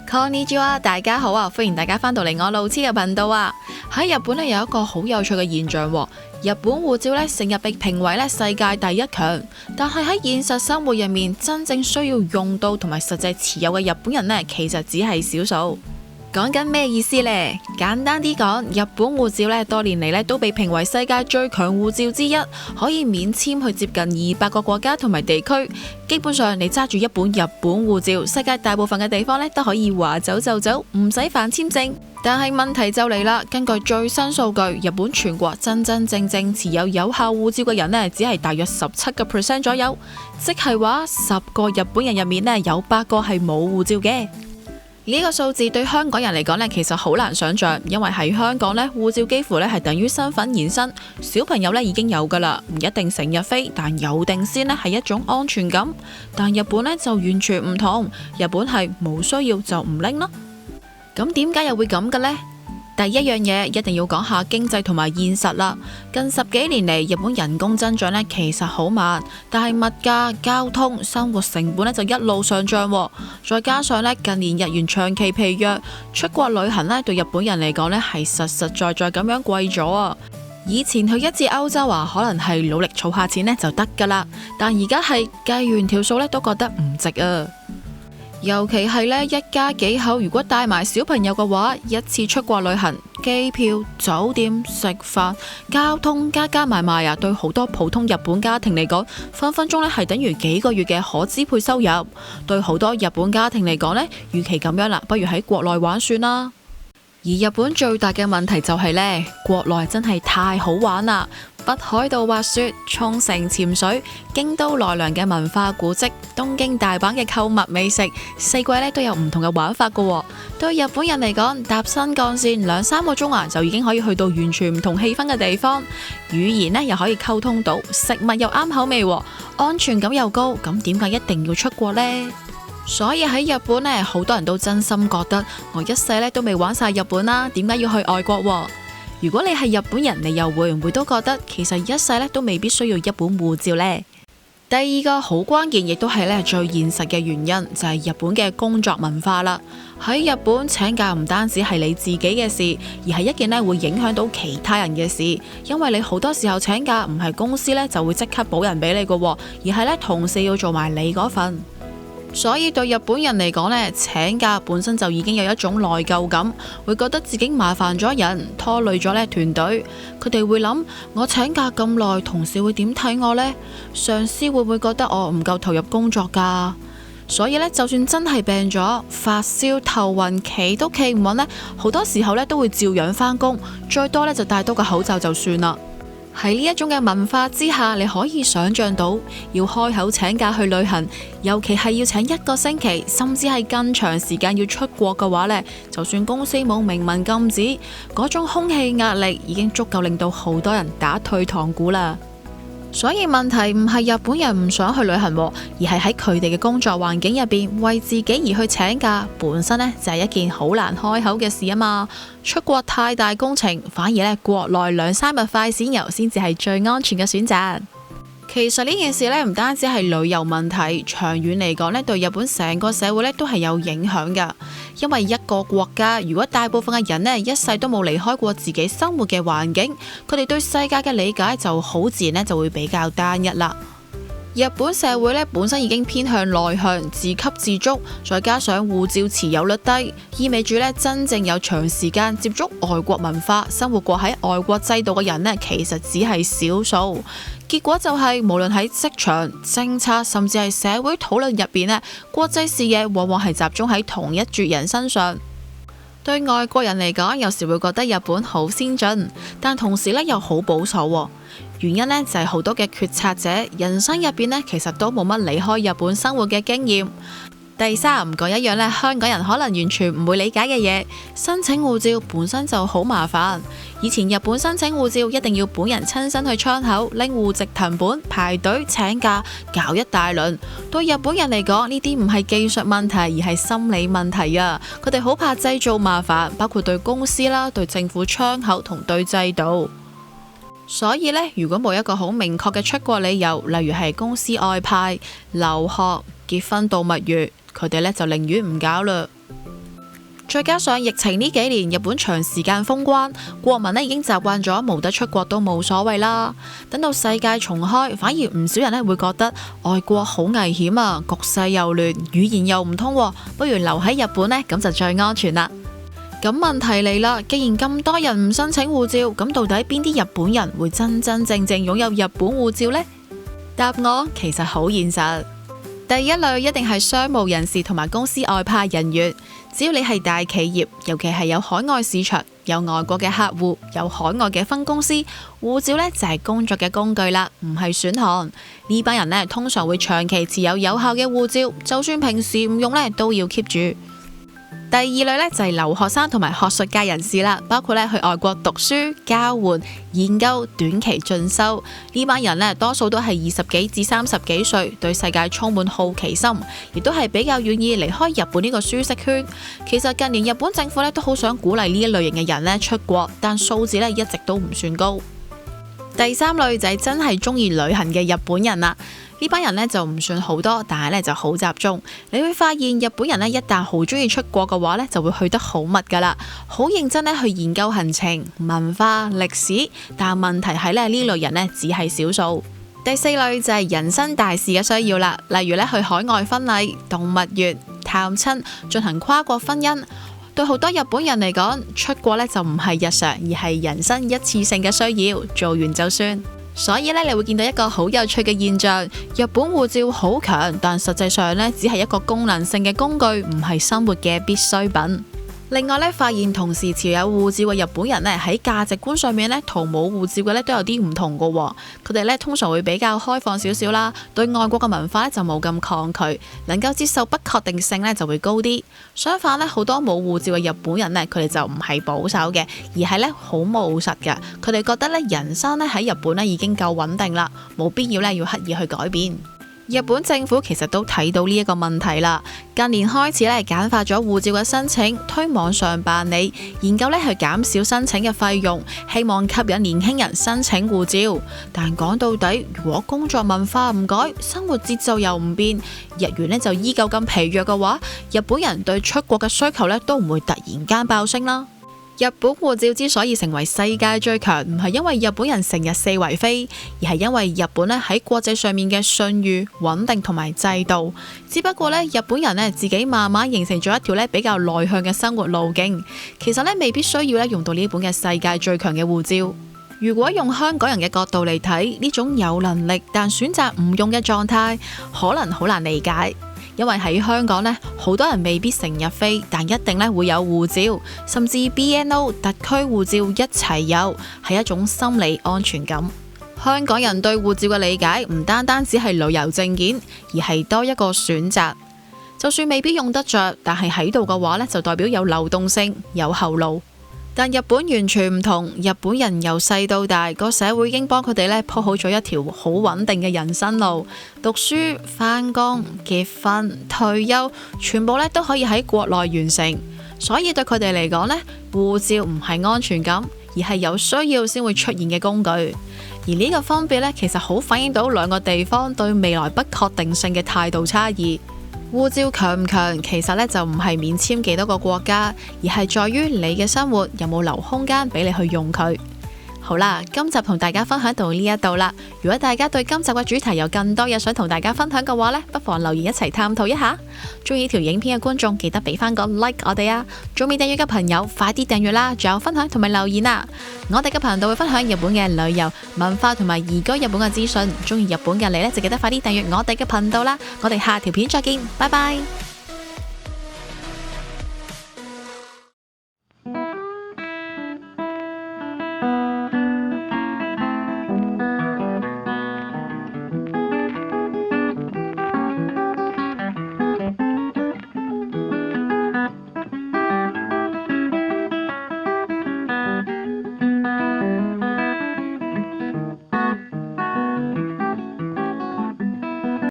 Konnichiwa，大家好啊！歡迎大家返到嚟我路痴嘅頻道啊！喺日本呢，有一個好有趣嘅現象喎，日本護照呢成日被評為呢世界第一強，但係喺現實生活入面，真正需要用到同埋實際持有嘅日本人呢，其實只係少數。講緊咩意思呢？簡單啲講，日本護照呢多年嚟呢都被評為世界最強護照之一，可以免簽去接近200個國家同埋地區。基本上你揸住一本日本護照，世界大部分嘅地方呢都可以話走就走，唔使辦簽證。但係問題就嚟啦，根據最新數據，日本全國真真正正持有有效護照嘅人呢，只係大約17% 左右，即係話10個日本人入面呢，有8個係冇護照嘅。呢個數字對香港人嚟講呢，其實好難想象，因為喺香港呢，護照幾乎呢係等於身份延伸。小朋友呢已經有噶啦，唔一定成日飛，但有定先呢係一種安全感。但日本呢就完全唔同，日本係冇需要就唔拎咯。咁點解又會咁嘅呢？第一樣嘢一定要講下經濟同埋現實啦。近10幾年嚟，日本人工增長呢其實好慢，但係物價、交通、生活成本呢就一路上漲。再加上呢近年日元長期疲弱，出國旅行呢對日本人嚟講呢係實實在在咁樣貴咗啊！以前去一次歐洲啊，可能係努力儲下錢呢就得噶啦，但而家係計完條數呢都覺得唔值啊！尤其係呢一家幾口，如果帶埋小朋友嘅話，一次出國旅行，機票、酒店、食飯、交通加埋埋啊，對好多普通日本家庭嚟講，分分鐘呢係等於幾個月嘅可支配收入。對好多日本家庭嚟講呢，與其咁樣啦，不如喺國內玩算啦。而日本最大嘅問題就係呢，國內真係太好玩啦！北海道滑雪、沖繩潛水、京都奈良嘅文化古蹟、東京大阪嘅購物美食，四季呢都有唔同嘅玩法噶。對日本人嚟講，搭新幹線2-3個鐘啊，就已經可以去到完全唔同氣氛嘅地方，語言呢又可以溝通到，食物又啱口味，安全感又高，咁點解一定要出國呢？所以喺日本呢，好多人都真心覺得我一世呢都未玩晒日本啦，點解要去外國？如果你係日本人，你又會唔會都覺得其實一世呢都未必需要一本護照呢？第二個好關鍵，亦都係呢最現實嘅原因，就係日本嘅工作文化啦。喺日本請假唔單止係你自己嘅事，而係一件呢會影響到其他人嘅事，因為你好多時候請假唔係公司呢就會即刻補人俾你噶，而係呢同事要做埋你嗰份。所以對日本人嚟講呢，請假本身就已經有一種內疚感，會覺得自己麻煩咗人，拖累咗呢團隊。佢哋會諗，我請假咁耐，同事會點睇我呢？上司會唔會覺得我唔夠投入工作㗎？所以呢，就算真係病咗，發燒、頭暈、企都企唔穩呢，好多時候呢都會照樣返工，最多呢就戴多個口罩就算啦。喺呢一種嘅文化之下，你可以想象到要開口請假去旅行，尤其係要請1個星期，甚至係更長時間要出國嘅話呢，就算公司冇明文禁止，嗰種空氣壓力已經足夠令到好多人打退堂鼓啦。所以問題唔係日本人唔想去旅行，而係喺佢哋嘅工作環境入邊，為自己而去請假，本身呢就係一件好難開口嘅事啊嘛。出國太大工程，反而呢國內2-3日快閃遊先至係最安全嘅選擇。其實呢件事呢唔單止係旅遊問題，長遠嚟講呢對日本成個社會呢都係有影響噶。因為一個國家如果大部分嘅人呢一世都冇離開過自己生活嘅環境，佢哋對世界嘅理解就好自然呢就會比較單一啦。日本社會呢本身已經偏向內向、自給自足，再加上護照持有率低，意味住呢真正有長時間接觸外國文化、生活過喺外國制度嘅人呢，其實只係少數。結果就係無論喺職場、政策，甚至係社會討論入邊呢，國際視野往往係集中喺同一撮人身上。對外國人嚟講，有時會覺得日本好先進，但同時呢又好保守。原因呢，就係好多嘅決策者人生入邊呢，其實都冇乜離開日本生活嘅經驗。第三個一樣呢，香港人可能完全唔會理解嘅嘢，申請護照本身就好麻煩。以前日本申請護照一定要本人親身去窗口拎戶籍謄本，排隊請假，搞一大輪。對日本人嚟講，呢啲唔係技術問題，而係心理問題啊！佢哋好怕製造麻煩，包括對公司啦、對政府窗口同對制度。所以呢，如果冇一個好明確嘅出國理由，例如係公司外派、留學、結婚度蜜月，佢哋呢就寧願唔搞啦。再加上疫情呢幾年，日本長時間封關，國民呢已經習慣咗冇得出國都冇所謂啦。等到世界重開，反而唔少人呢會覺得外國好危險啊，局勢又亂，語言又唔通，不如留喺日本呢，咁就最安全啦。咁問題嚟啦，既然咁多人唔申請護照，咁到底邊啲日本人會真真正正擁有日本護照呢？答案其實好現實。第一類一定係商務人士同埋公司外派人員，只要你係大企業，尤其係有海外市場、有外國嘅客戶、有海外嘅分公司，護照呢就係工作嘅工具啦，唔係選項。呢班人呢通常會長期持有有效嘅護照，就算平時唔用呢都要 keep 住。第二類呢，就係留學生同埋學術界人士啦，包括呢去外國讀書、交換、研究、短期進修。呢班人呢，多數都係20幾至30幾歲，對世界充滿好奇心，亦都係比較願意離開日本呢個舒適圈。其實近年日本政府呢都好想鼓勵呢一類型嘅人呢出國，但數字呢一直都唔算高。第三類就係真係中意旅行嘅日本人啦。呢班人呢就唔算好多，但係呢就好集中。你會發現日本人呢一旦好中意出國嘅話呢，就會去得好密噶啦，好認真呢去研究行程、文化、歷史。但問題係呢類人呢只係少數。第四類就係人生大事嘅需要啦，例如呢去海外婚禮、動物園、探親、進行跨國婚姻。對好多日本人嚟講，出國呢就唔係日常，而係人生一次性嘅需要，做完就算。所以呢，你會見到一個好有趣嘅現象，日本護照好強，但實際上呢，只係一個功能性嘅工具，唔係生活嘅必需品。另外呢，發現同時持有護照嘅日本人呢，喺價值觀上面呢，同冇護照嘅呢都有啲唔同噶。佢哋呢通常會比較開放少少啦，對外國嘅文化呢就冇咁抗拒，能夠接受不確定性呢就會高啲。相反呢，好多冇護照嘅日本人呢，佢哋就唔係保守嘅，而係呢好務實嘅。佢哋覺得呢人生呢喺日本呢已經夠穩定啦，冇必要呢要刻意去改變。日本政府其實都睇到呢一個問題啦，近年開始咧簡化咗護照嘅申請，推網上辦理，研究咧去減少申請嘅費用，希望吸引年輕人申請護照。但講到底，如果工作文化唔改，生活節奏又唔變，日元咧就依舊咁疲弱嘅話，日本人對出國嘅需求咧都唔會突然間爆升啦。日本護照之所以成為世界最強，唔係因為日本人成日四圍飛，而係因為日本咧喺國際上面嘅信譽、穩定同埋制度。只不過咧，日本人咧自己慢慢形成咗一條咧比較內向嘅生活路徑，其實咧未必需要咧用到呢本嘅世界最強嘅護照。如果用香港人嘅角度嚟睇，呢種有能力但選擇唔用嘅狀態，可能好難理解。因為喺香港呢，好多人未必成日飛，但一定咧會有護照，甚至 BNO 特區護照一齊有，係一種心理安全感。香港人對護照嘅理解唔單單只係旅遊證件，而係多一個選擇。就算未必用得着，但係喺度嘅話呢，就代表有流動性，有後路。但日本完全唔同，日本人由細到大，個社會已經幫佢哋咧鋪好咗一條好穩定嘅人生路，讀書、返工、結婚、退休，全部咧都可以喺國內完成。所以對佢哋嚟講呢，護照唔係安全感，而係有需要先會出現嘅工具。而呢個分別呢，其實好反映到兩個地方對未來不確定性嘅態度差異。護照強唔強，其實呢就唔係免簽幾多個國家，而係在於你嘅生活有冇留空間俾你去用佢。好啦，今集同大家分享到呢一度啦。如果大家對今集嘅主題有更多嘢想同大家分享嘅話呢，不妨留言一齊探討一下。中意條影片嘅觀眾記得俾翻個 like 我哋啊！仲未訂閱嘅朋友快啲訂閱啦，仲有分享同埋留言啊！我哋嘅頻道會分享日本嘅旅遊、文化同埋移居日本嘅資訊。中意日本嘅你呢，就記得快啲訂閱我哋嘅頻道啦！我哋下條片再見，拜拜。